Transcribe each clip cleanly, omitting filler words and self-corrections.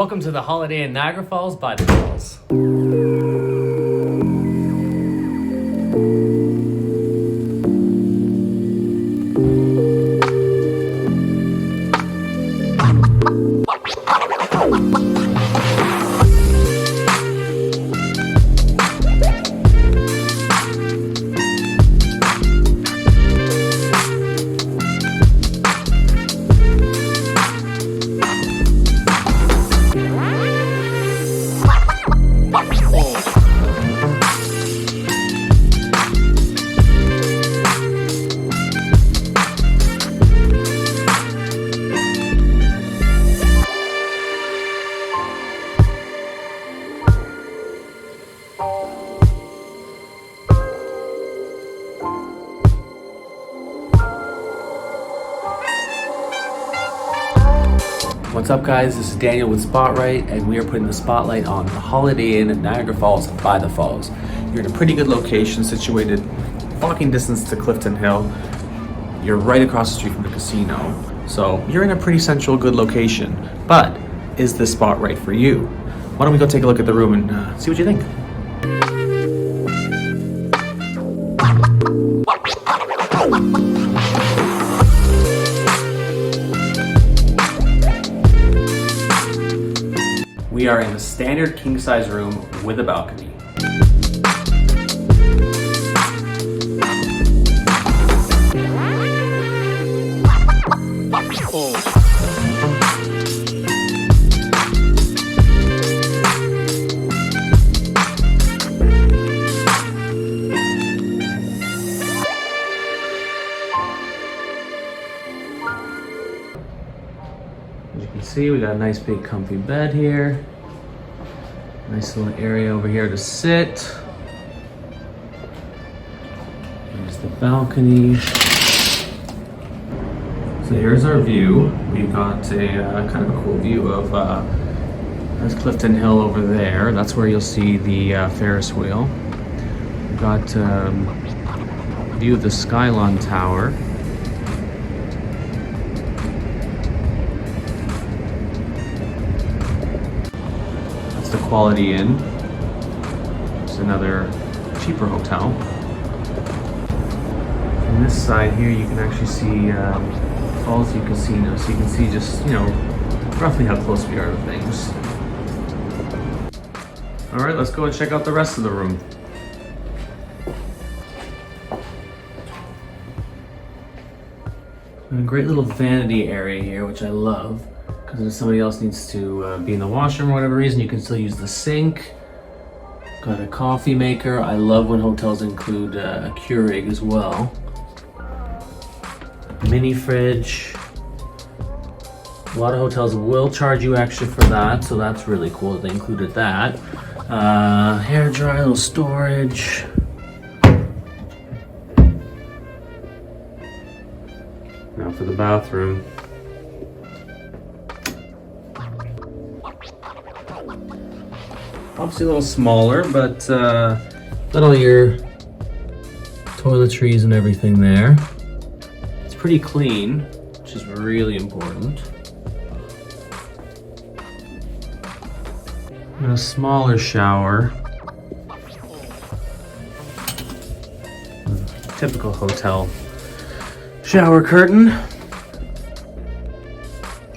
Welcome to the Holiday Inn Niagara Falls by the Falls. What's up guys, this is Daniel with Spotlight, and we are putting the spotlight on the Holiday Inn Niagara Falls by the Falls. You're in a pretty good location, situated walking distance to Clifton Hill. You're right across the street from the casino. So you're in a pretty central, good location. But is this spot right for you? Why don't we go take a look at the room and see what you think? We are in a standard king-size room with a balcony. As you can see, we got a nice big comfy bed here. Nice little area over here to sit. There's the balcony. So here's our view. We've got a kind of a cool view of there's Clifton Hill over there. That's where you'll see the Ferris wheel. We've got a view of the Skylon Tower. The Holiday Inn. It's another cheaper hotel. From this side here, you can actually see Fallsview Casino, so you can see just, roughly how close we are to things. All right, let's go and check out the rest of the room. And a great little vanity area here, which I love. Because if somebody else needs to be in the washroom or whatever reason, you can still use the sink. Got a coffee maker. I love when hotels include a Keurig as well. Mini fridge. A lot of hotels will charge you extra for that, so that's really cool that they included that. Hair dryer, little storage. Now for the bathroom. Obviously a little smaller, but got all your toiletries and everything there. It's pretty clean, which is really important. And a smaller shower. Typical hotel shower curtain,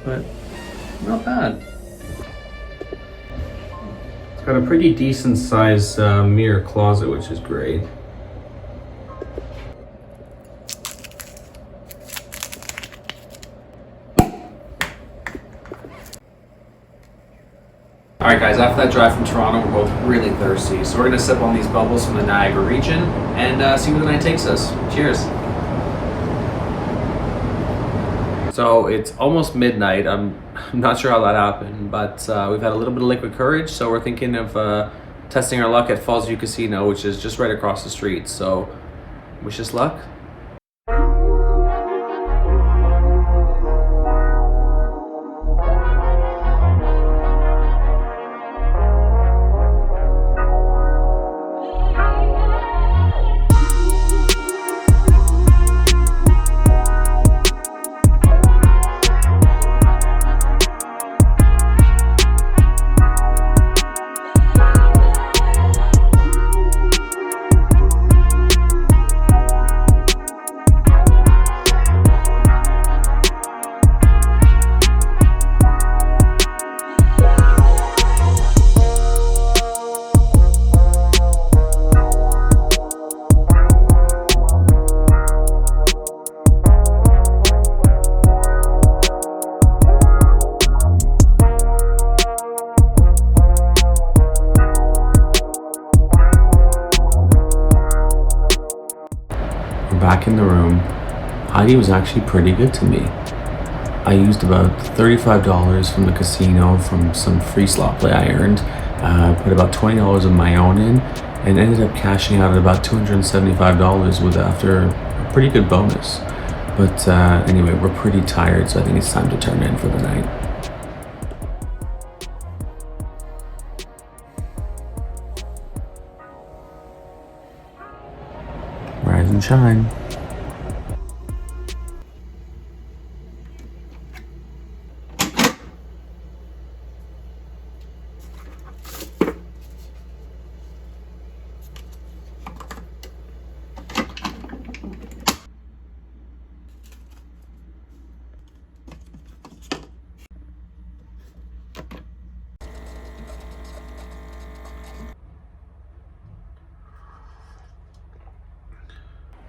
but not bad. Got a pretty decent sized mirror closet, which is great. Alright guys, after that drive from Toronto, we're both really thirsty. So we're gonna sip on these bubbles from the Niagara region and see where the night takes us. Cheers. So it's almost midnight. I'm not sure how that happened, but we've had a little bit of liquid courage, so we're thinking of testing our luck at Fallsview Casino, which is just right across the street. So wish us luck. back in the room, Heidi was actually pretty good to me. I used about $35 from the casino from some free slot play I earned, put about $20 of my own in, and ended up cashing out at about $275 with after a pretty good bonus. But anyway, we're pretty tired, so I think it's time to turn in for the night. Rise and shine.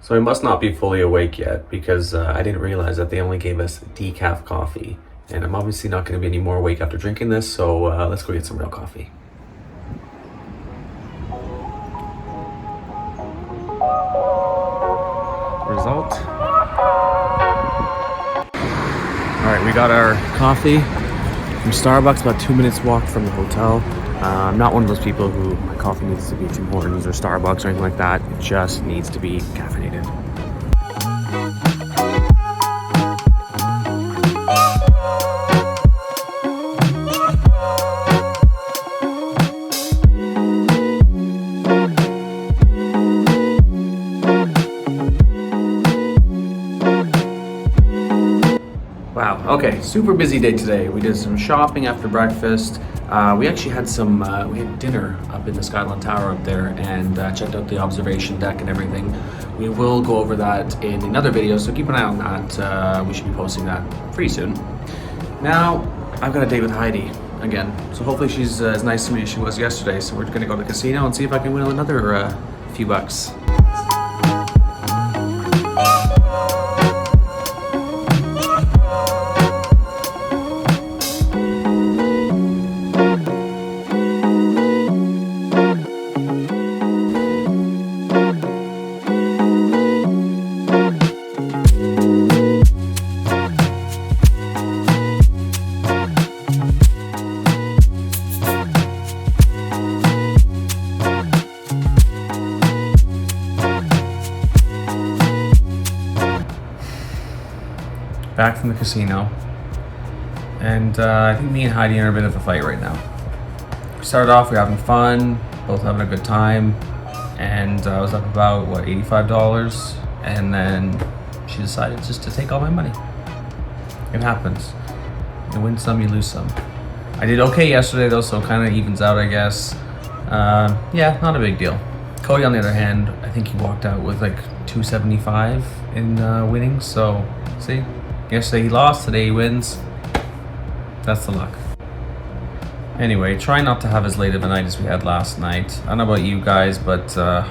So I must not be fully awake yet because I didn't realize that they only gave us decaf coffee. And I'm obviously not going to be any more awake after drinking this, so let's go get some real coffee. Result. All right, we got our coffee from Starbucks, about 2 minutes walk from the hotel. I'm not one of those people who my coffee needs to be Tim Hortons or Starbucks or anything like that. It just needs to be caffeinated. Wow, okay, super busy day today. We did some shopping after breakfast. We actually had we had dinner up in the Skyline Tower up there and checked out the observation deck and everything. We will go over that in another video, so keep an eye on that. We should be posting that pretty soon. Now, I've got a date with Heidi again, so hopefully she's as nice to me as she was yesterday. So we're gonna go to the casino and see if I can win another few bucks. Back from the casino, and I think me and Heidi are in a bit of a fight right now. We started off, we were having fun, both having a good time, and I was up about, what, $85, and then she decided just to take all my money. It happens. You win some, you lose some. I did okay yesterday though, so it kind of evens out, I guess. Yeah, not a big deal. Cody, on the other hand, I think he walked out with like $275 in winnings, so see? Yesterday he lost, today he wins. That's the luck. Anyway, try not to have as late of a night as we had last night. I don't know about you guys, but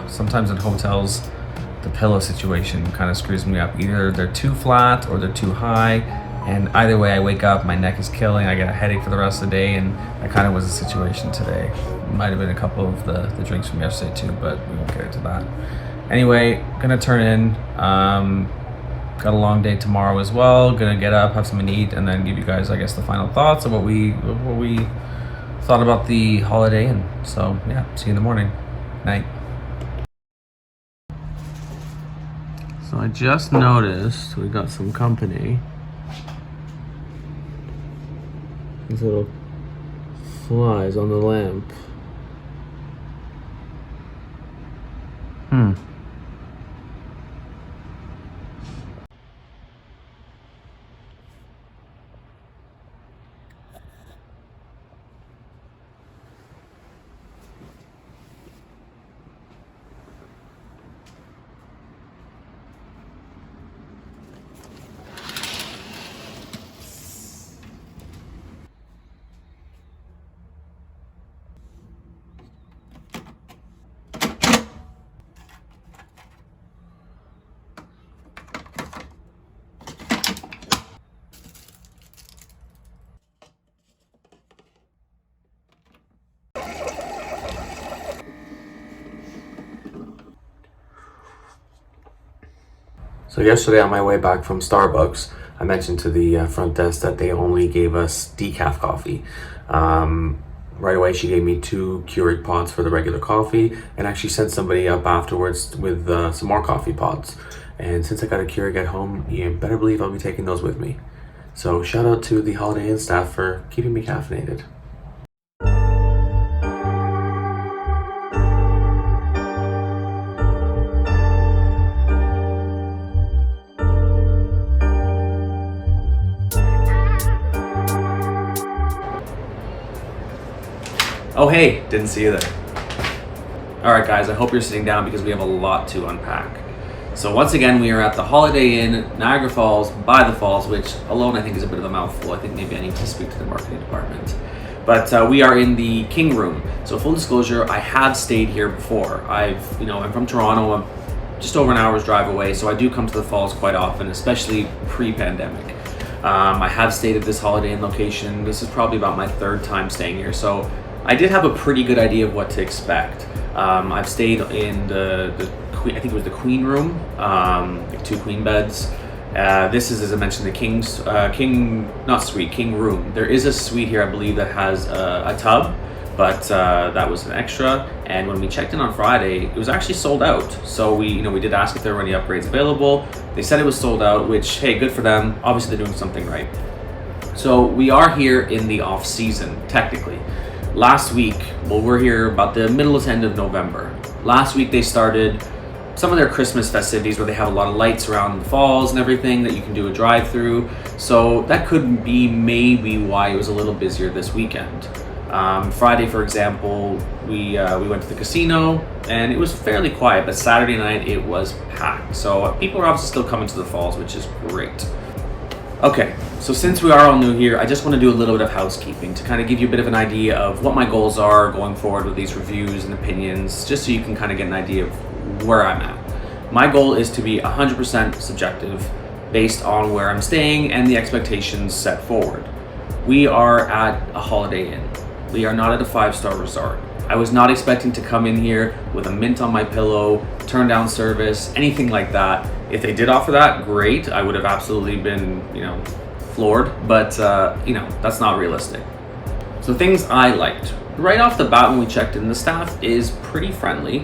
sometimes in hotels, the pillow situation kind of screws me up. Either they're too flat or they're too high, and either way I wake up, my neck is killing, I get a headache for the rest of the day, and that kind of was the situation today. It might have been a couple of the drinks from yesterday too, but we won't get into that. Anyway, gonna turn in. Got a long day tomorrow as well. Gonna get up, have something to eat, and then give you guys, I guess, the final thoughts of what we thought about the Holiday Inn. So yeah, see you in the morning. Night. So I just noticed we got some company. These little flies on the lamp. So yesterday on my way back from Starbucks, I mentioned to the front desk that they only gave us decaf coffee. Right away, she gave me 2 Keurig pods for the regular coffee, and actually sent somebody up afterwards with some more coffee pods. And since I got a Keurig at home, you better believe I'll be taking those with me. So shout out to the Holiday Inn staff for keeping me caffeinated. Oh hey, didn't see you there. Alright guys, I hope you're sitting down because we have a lot to unpack. So once again, we are at the Holiday Inn Niagara Falls by the Falls, which alone I think is a bit of a mouthful. I think maybe I need to speak to the marketing department. But we are in the King Room. So full disclosure, I have stayed here before. I'm from Toronto, I'm just over an hour's drive away, so I do come to the Falls quite often, especially pre-pandemic. I have stayed at this Holiday Inn location. This is probably about my 3rd time staying here, so I did have a pretty good idea of what to expect. I've stayed in the Queen, I think it was the Queen Room, 2 queen beds. This is, as I mentioned, the King Room. There is a suite here, I believe, that has a tub, but that was an extra. And when we checked in on Friday, it was actually sold out. So we did ask if there were any upgrades available. They said it was sold out, which, hey, good for them. Obviously, they're doing something right. So we are here in the off season, technically. Last week, well, we're here about the middle to end of November. Last week they started some of their Christmas festivities where they have a lot of lights around the falls and everything that you can do a drive-through. So that could be maybe why it was a little busier this weekend. Friday, for example, we went to the casino and it was fairly quiet, but Saturday night it was packed. So people are obviously still coming to the falls, which is great. Okay, so since we are all new here, I just want to do a little bit of housekeeping to kind of give you a bit of an idea of what my goals are going forward with these reviews and opinions, just so you can kind of get an idea of where I'm at. My goal is to be 100% subjective based on where I'm staying and the expectations set forward. We are at a Holiday Inn. We are not at a 5-star resort. I was not expecting to come in here with a mint on my pillow, turn down service, anything like that. If they did offer that, great. I would have absolutely been, floored, but that's not realistic. So things I liked. Right off the bat when we checked in, the staff is pretty friendly.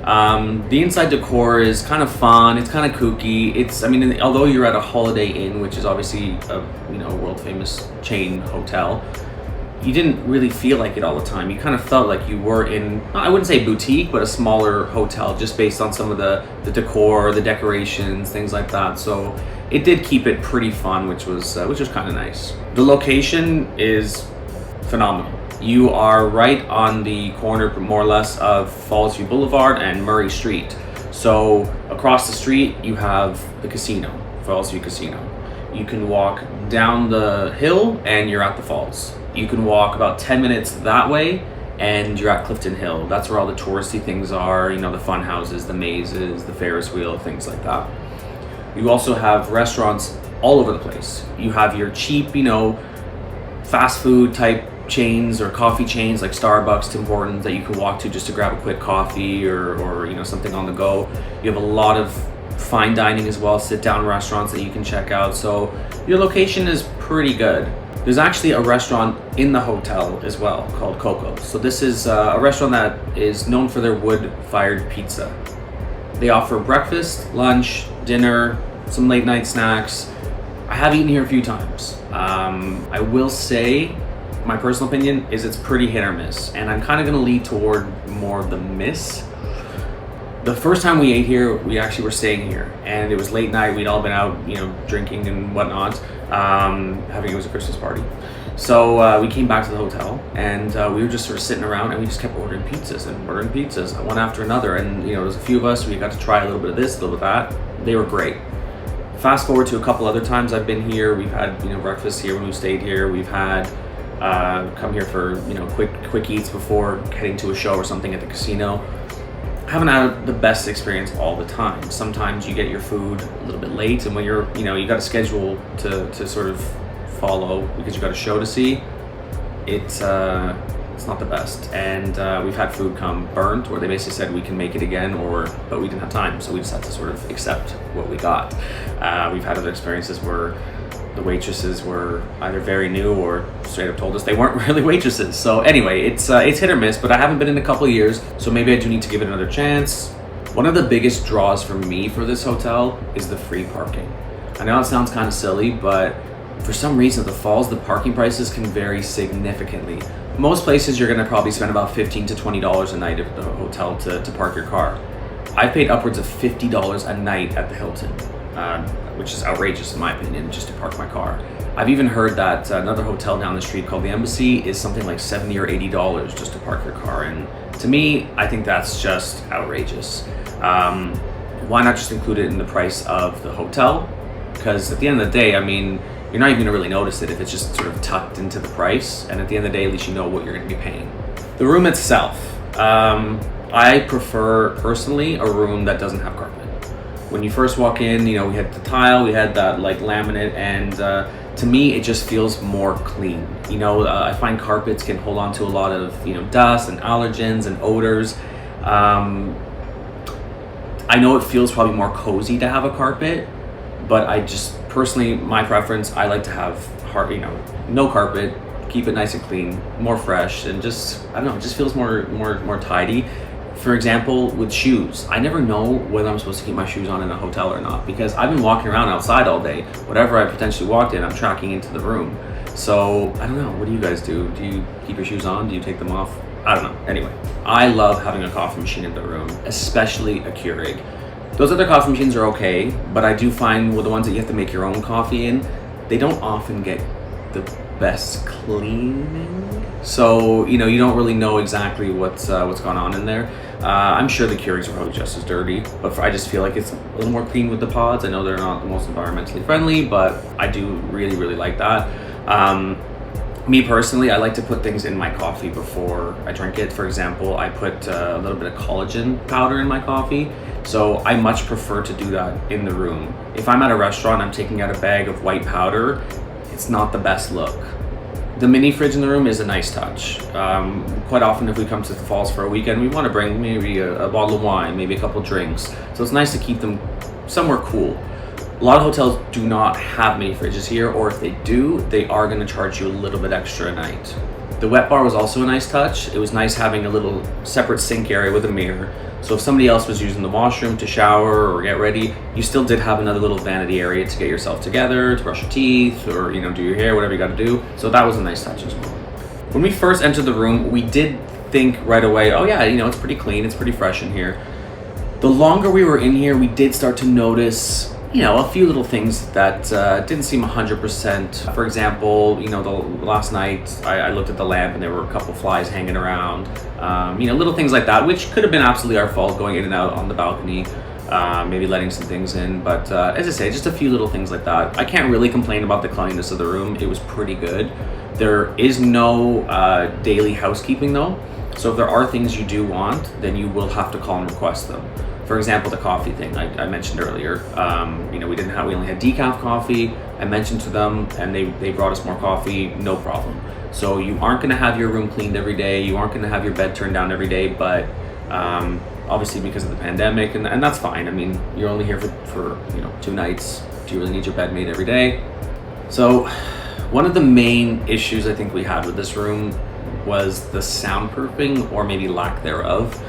The inside decor is kind of fun, it's kind of kooky. Although you're at a Holiday Inn, which is obviously a world famous chain hotel, you didn't really feel like it all the time. You kind of felt like you were in, I wouldn't say boutique, but a smaller hotel, just based on some of the decor, the decorations, things like that. So it did keep it pretty fun, which was kind of nice. The location is phenomenal. You are right on the corner, more or less, of Fallsview Boulevard and Murray Street. So across the street, you have the casino, Fallsview Casino. You can walk down the hill and you're at the falls. You can walk about 10 minutes that way and you're at Clifton Hill. That's where all the touristy things are, the fun houses, the mazes, the Ferris wheel, things like that. You also have restaurants all over the place. You have your cheap, fast food type chains or coffee chains like Starbucks, Tim Hortons, that you can walk to just to grab a quick coffee or something on the go. You have a lot of fine dining as well, sit down restaurants that you can check out. So your location is pretty good. There's actually a restaurant in the hotel as well called Coco. So this is a restaurant that is known for their wood-fired pizza. They offer breakfast, lunch, dinner, some late night snacks. I have eaten here a few times. I will say, my personal opinion is it's pretty hit or miss, and I'm kind of going to lead toward more of the miss. The first time we ate here, we actually were staying here, and it was late night. We'd all been out, drinking and whatnot. It was a Christmas party. So we came back to the hotel, and we were just sort of sitting around, and we just kept ordering pizzas, one after another. And there was a few of us. We got to try a little bit of this, a little bit of that. They were great. Fast forward to a couple other times I've been here. We've had breakfast here when we stayed here. We've had come here for quick eats before heading to a show or something at the casino. Haven't had the best experience all the time. Sometimes you get your food a little bit late, and when you're you got a schedule to sort of follow because you got a show to see, it's It's not the best. And we've had food come burnt, where they basically said we can make it again, but we didn't have time, so we just had to sort of accept what we got. We've had other experiences where the waitresses were either very new or straight up told us they weren't really waitresses. So anyway, it's hit or miss, but I haven't been in a couple of years, so maybe I do need to give it another chance. One of the biggest draws for me for this hotel is the free parking. I know it sounds kind of silly, but for some reason at the Falls, the parking prices can vary significantly. Most places you're gonna probably spend about $15 to $20 a night at the hotel to park your car. I've paid upwards of $50 a night at the Hilton, which is outrageous in my opinion, just to park my car. I've even heard that another hotel down the street called the Embassy is something like $70 or $80 just to park your car. And to me, I think that's just outrageous. Why not just include it in the price of the hotel? Because at the end of the day, I mean, you're not even gonna really notice it if it's just sort of tucked into the price. And at the end of the day, at least you know what you're gonna be paying. The room itself, I prefer personally a room that doesn't have carpet. When you first walk in, you know, we had the tile, we had that like laminate, and to me, it just feels more clean. You know, I find carpets can hold on to a lot of, you know, dust and allergens and odors. I know it feels probably more cozy to have a carpet, but I just personally, my preference, I like to have no carpet, keep it nice and clean, more fresh, and just, I don't know, it just feels more tidy. For example, with shoes, I never know whether I'm supposed to keep my shoes on in a hotel or not, because I've been walking around outside all day. Whatever I potentially walked in, I'm tracking into the room. So I don't know, what do you guys do? Do you keep your shoes on? Do you take them off? I don't know. Anyway, I love having a coffee machine in the room, especially a Keurig. Those other coffee machines are okay, but I do find with the ones that you have to make your own coffee in, they don't often get the best cleaning. So, you know, you don't really know exactly what's going on in there. I'm sure the Keurigs are probably just as dirty, but I just feel like it's a little more clean with the pods. I know they're not the most environmentally friendly, but I do really, really like that. Me personally, I like to put things in my coffee before I drink it. For example, I put a little bit of collagen powder in my coffee. So I much prefer to do that in the room. If I'm at a restaurant, I'm taking out a bag of white powder, it's not the best look. The mini fridge in the room is a nice touch. Quite often if we come to the Falls for a weekend, we want to bring maybe a bottle of wine, maybe a couple drinks. So it's nice to keep them somewhere cool. A lot of hotels do not have mini fridges here, or if they do, they are going to charge you a little bit extra a night. The wet bar was also a nice touch. It was nice having a little separate sink area with a mirror. So if somebody else was using the washroom to shower or get ready, you still did have another little vanity area to get yourself together, to brush your teeth, or, you know, do your hair, whatever you got to do. So that was a nice touch as well. When we first entered the room, we did think right away, oh yeah, you know, it's pretty clean, it's pretty fresh in here. The longer we were in here, we did start to notice, you know, a few little things that didn't seem 100%. For example, you know, last night I looked at the lamp and there were a couple flies hanging around. You know, little things like that, which could have been absolutely our fault, going in and out on the balcony, maybe letting some things in. But as I say, just a few little things like that. I can't really complain about the cleanliness of the room. It was pretty good. There is no daily housekeeping though. So if there are things you do want, then you will have to call and request them. For example, the coffee thing I mentioned earlier. You know, we only had decaf coffee. I mentioned to them, and they brought us more coffee, no problem. So you aren't going to have your room cleaned every day. You aren't going to have your bed turned down every day, but obviously because of the pandemic, and that's fine. I mean, you're only here for you know, 2 nights. Do you really need your bed made every day? So one of the main issues I think we had with this room was the soundproofing, or maybe lack thereof.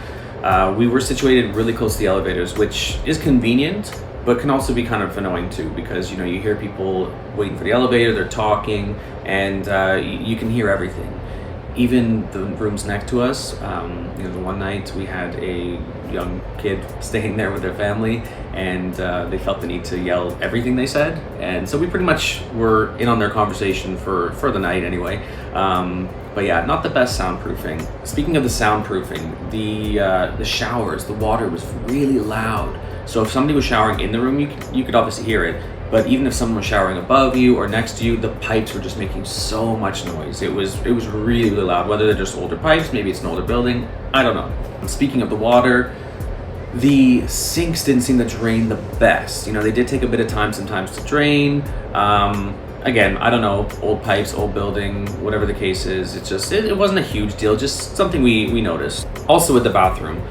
We were situated really close to the elevators, which is convenient, but can also be kind of annoying too, because, you know, you hear people waiting for the elevator, they're talking, and you can hear everything. Even the rooms next to us, you know, the one night we had a young kid staying there with their family, and they felt the need to yell everything they said, and so we pretty much were in on their conversation for the night anyway. But yeah, not the best soundproofing. Speaking of the soundproofing, the showers, the water was really loud. So if somebody was showering in the room, you could obviously hear it. But even if someone was showering above you or next to you, the pipes were just making so much noise. It was really, really loud. Whether they're just older pipes, maybe it's an older building, I don't know. And speaking of the water, the sinks didn't seem to drain the best. You know, they did take a bit of time sometimes to drain. Again, I don't know, old pipes, old building, whatever the case is. It's just, it wasn't a huge deal, just something we noticed. Also with the bathroom.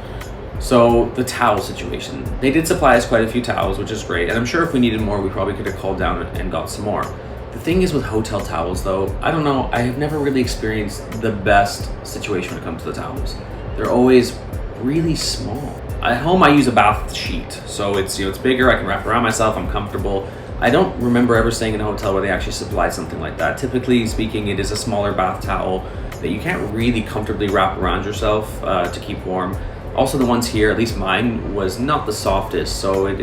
So the towel situation. They did supply us quite a few towels, which is great. And I'm sure if we needed more, we probably could have called down and got some more. The thing is with hotel towels though, I don't know, I have never really experienced the best situation when it comes to the towels. They're always really small. At home I use a bath sheet. So it's, it's bigger, I can wrap around myself, I'm comfortable. I don't remember ever staying in a hotel where they actually supplied something like that. Typically speaking, it is a smaller bath towel that you can't really comfortably wrap around yourself to keep warm. Also the ones here, at least mine, was not the softest. So,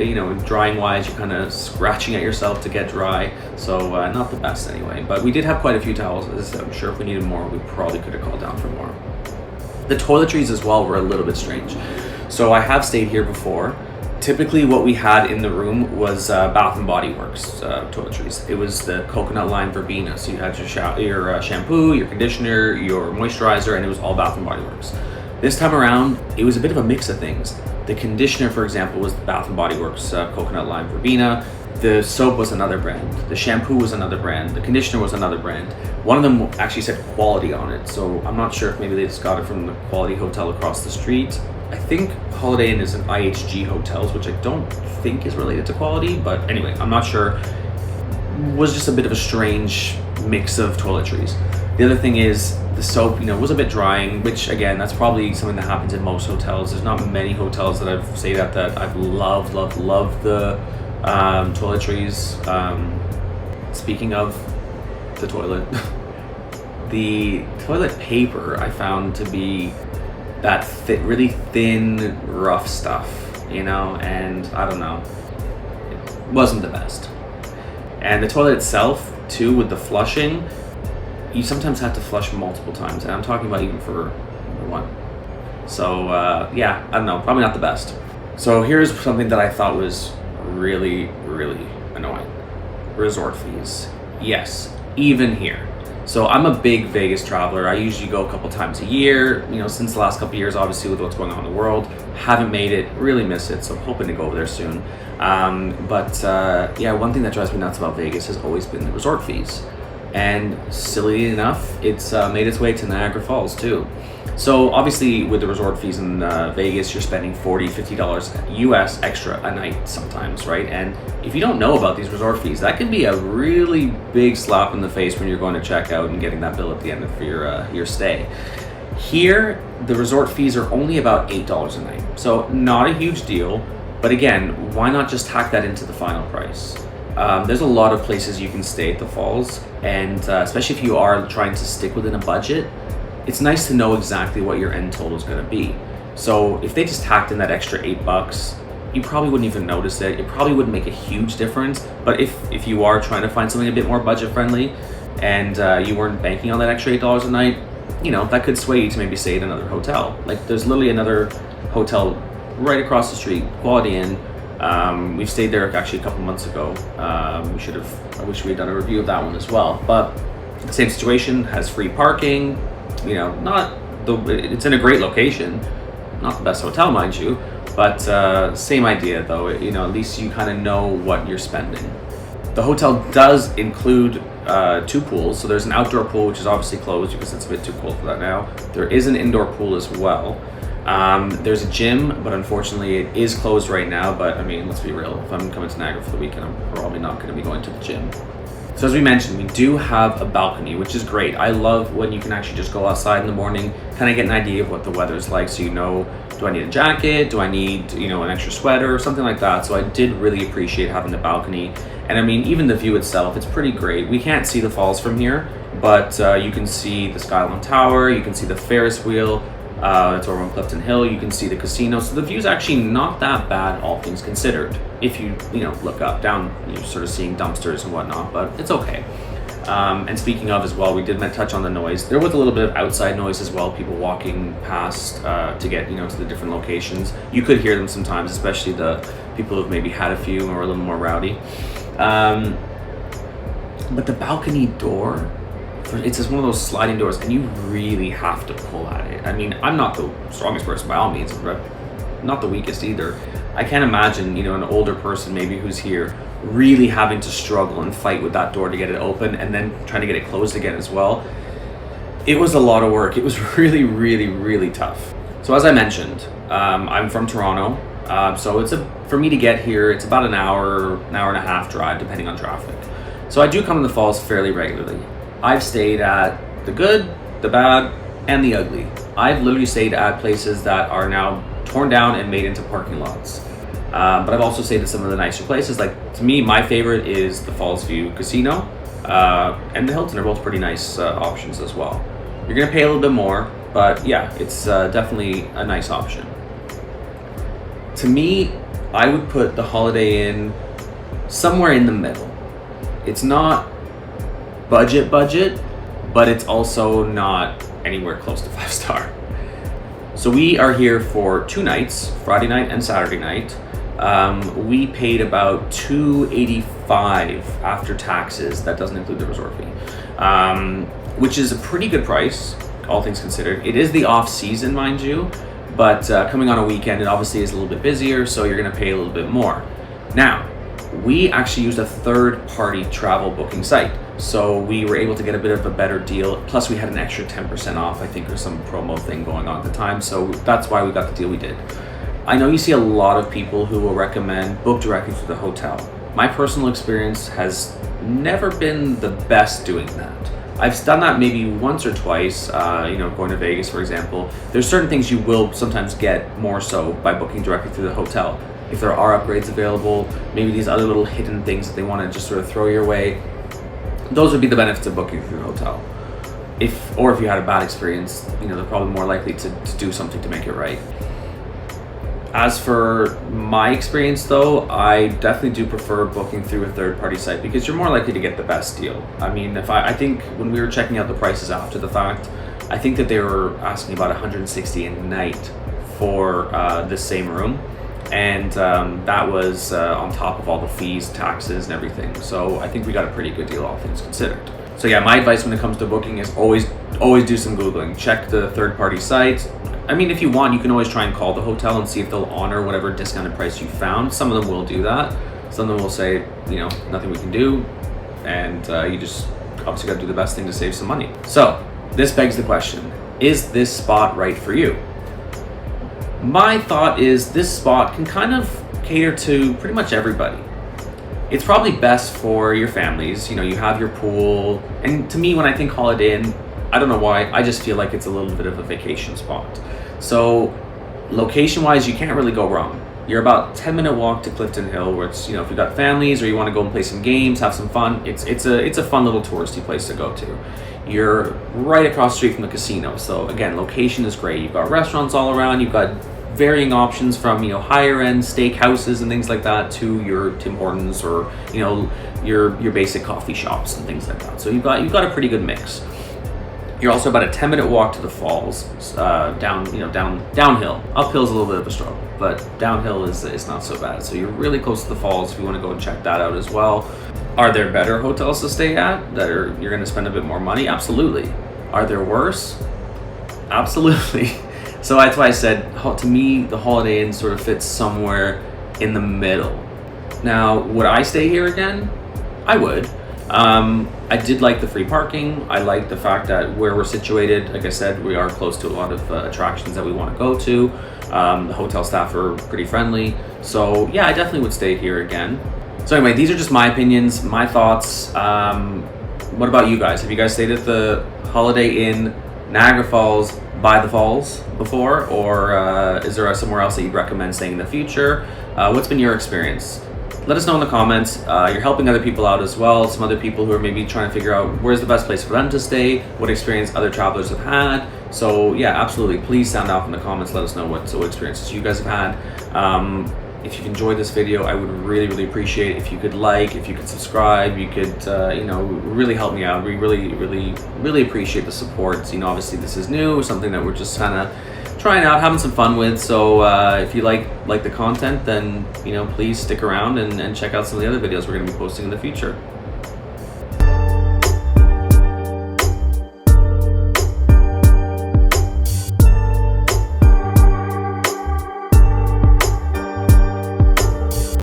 drying wise, you're kind of scratching at yourself to get dry. So not the best anyway. But we did have quite a few towels. I'm sure if we needed more, we probably could have called down for more. The toiletries as well were a little bit strange. So I have stayed here before. Typically what we had in the room was Bath & Body Works toiletries. It was the coconut lime verbena. So you had your shampoo, your conditioner, your moisturizer, and it was all Bath & Body Works. This time around, it was a bit of a mix of things. The conditioner, for example, was the Bath & Body Works coconut lime verbena. The soap was another brand. The shampoo was another brand. The conditioner was another brand. One of them actually said quality on it. So I'm not sure if maybe they just got it from the quality hotel across the street. I think Holiday Inn is an IHG hotels, which I don't think is related to quality, but anyway, I'm not sure. It was just a bit of a strange mix of toiletries. The other thing is the soap, was a bit drying, which again, that's probably something that happens in most hotels. There's not many hotels that I've stayed at that I've loved the toiletries. Speaking of the toilet, the toilet paper I found to be that really thin, rough stuff, and I don't know, it wasn't the best. And the toilet itself, too, with the flushing, you sometimes have to flush multiple times, and I'm talking about even for one. So yeah, I don't know, probably not the best. So here's something that I thought was really, really annoying. Resort fees. Yes, even here. So I'm a big Vegas traveler. I usually go a couple times a year. Since the last couple of years, obviously with what's going on in the world, haven't made it. Really miss it. So I'm hoping to go over there soon. Yeah, one thing that drives me nuts about Vegas has always been the resort fees. And silly enough, it's made its way to Niagara Falls too. So obviously with the resort fees in Vegas, you're spending $40, $50 US extra a night sometimes, right? And if you don't know about these resort fees, that can be a really big slap in the face when you're going to check out and getting that bill at the end of your stay. Here, the resort fees are only about $8 a night. So not a huge deal, but again, why not just tack that into the final price? There's a lot of places you can stay at the falls, and especially if you are trying to stick within a budget, it's nice to know exactly what your end total is going to be. So if they just tacked in that extra $8, you probably wouldn't even notice it. It probably wouldn't make a huge difference. But if you are trying to find something a bit more budget friendly, and you weren't banking on that extra $8 a night, that could sway you to maybe stay at another hotel. Like there's literally another hotel right across the street, Holiday Inn. We've stayed there actually a couple months ago. I wish we had done a review of that one as well. But same situation, has free parking. It's in a great location, not the best hotel, mind you, but same idea though. At least you kind of know what you're spending. The hotel does include 2 pools. So there's an outdoor pool, which is obviously closed because it's a bit too cold for that now. There is an indoor pool as well. There's a gym, but unfortunately it is closed right now. But I mean, let's be real, if I'm coming to Niagara for the weekend, I'm probably not going to be going to the gym. So as we mentioned, we do have a balcony, which is great. I love when you can actually just go outside in the morning, kind of get an idea of what the weather's like, so do I need a jacket? Do I need, an extra sweater or something like that? So I did really appreciate having the balcony. And I mean, even the view itself, it's pretty great. We can't see the falls from here, but you can see the Skyline Tower, you can see the Ferris wheel. It's over on Clifton Hill. You can see the casino. So the view's actually not that bad, all things considered. If you look up, down, you're sort of seeing dumpsters and whatnot, but it's okay. And speaking of as well, we did touch on the noise. There was a little bit of outside noise as well, people walking past to get to the different locations. You could hear them sometimes, especially the people who've maybe had a few and were a little more rowdy. But the balcony door, it's just one of those sliding doors, and you really have to pull at it. I mean, I'm not the strongest person by all means, but not the weakest either. I can't imagine, an older person maybe who's here really having to struggle and fight with that door to get it open and then trying to get it closed again as well. It was a lot of work. It was really, really, really tough. So as I mentioned, I'm from Toronto. So for me to get here, it's about an hour and a half drive, depending on traffic. So I do come to the falls fairly regularly. I've stayed at the good, the bad, and the ugly. I've literally stayed at places that are now torn down and made into parking lots. But I've also stayed at some of the nicer places. Like, to me, my favorite is the Fallsview Casino and the Hilton are both pretty nice options as well. You're gonna pay a little bit more, but yeah, it's definitely a nice option. To me, I would put the Holiday Inn somewhere in the middle. It's not budget, but it's also not anywhere close to 5-star. So we are here for 2 nights, Friday night and Saturday night. We paid about $285 after taxes. That doesn't include the resort fee, which is a pretty good price, all things considered. It is the off season, mind you, but coming on a weekend, it obviously is a little bit busier, so you're gonna pay a little bit more. Now, we actually used a third-party travel booking site, so we were able to get a bit of a better deal. Plus, we had an extra 10% off, I think, or some promo thing going on at the time, so that's why we got the deal we did. I know you see a lot of people who will recommend book directly through the hotel. My personal experience has never been the best doing that. I've done that maybe once or twice, going to Vegas, for example. There's certain things you will sometimes get more so by booking directly through the hotel. If there are upgrades available, maybe these other little hidden things that they want to just sort of throw your way, those would be the benefits of booking through the hotel. If you had a bad experience, they're probably more likely to do something to make it right. As for my experience though, I definitely do prefer booking through a third-party site because you're more likely to get the best deal. I mean, I think when we were checking out the prices after the fact, I think that they were asking about $160 a night for the same room. And that was on top of all the fees, taxes, and everything. So I think we got a pretty good deal, all things considered. So yeah, my advice when it comes to booking is always do some Googling. Check the third-party sites. I mean, if you want, you can always try and call the hotel and see if they'll honor whatever discounted price you found. Some of them will do that. Some of them will say, nothing we can do. And you just obviously got to do the best thing to save some money. So this begs the question, is this spot right for you? My thought is this spot can kind of cater to pretty much everybody. It's probably best for your families. You have your pool. And to me, when I think Holiday Inn, I don't know why, I just feel like it's a little bit of a vacation spot. So location-wise, you can't really go wrong. You're about 10-minute walk to Clifton Hill, where it's, if you've got families or you want to go and play some games, have some fun, it's a fun little touristy place to go to. You're right across the street from the casino. So again, location is great. You've got restaurants all around. You've got varying options from higher end steakhouses and things like that to your Tim Hortons or your basic coffee shops and things like that. So you've got a pretty good mix. You're also about a 10-minute walk to the falls, downhill. Uphill's a little bit of a struggle, but downhill is not so bad. So you're really close to the falls if you want to go and check that out as well. Are there better hotels to stay at that you're going to spend a bit more money? Absolutely. Are there worse? Absolutely. So that's why I said, to me, the Holiday Inn sort of fits somewhere in the middle. Now, would I stay here again? I would. I did like the free parking. I like the fact that where we're situated, like I said, we are close to a lot of attractions that we want to go to. The hotel staff are pretty friendly. So yeah, I definitely would stay here again. So anyway, these are just my opinions, my thoughts. What about you guys? Have you guys stayed at the Holiday Inn Niagara Falls by the falls before? Or is there somewhere else that you'd recommend staying in the future? What's been your experience? Let us know in the comments. You're helping other people out as well. Some other people who are maybe trying to figure out where's the best place for them to stay, what experience other travelers have had. So yeah, absolutely. Please sound off in the comments. Let us know what experiences you guys have had. If you've enjoyed this video, I would really, really appreciate it if you could like, if you could subscribe, you could, really help me out. We really, really, really appreciate the support. Obviously this is new, something that we're just kind of trying out, having some fun with. So if you like the content, then please stick around and check out some of the other videos we're going to be posting in the future.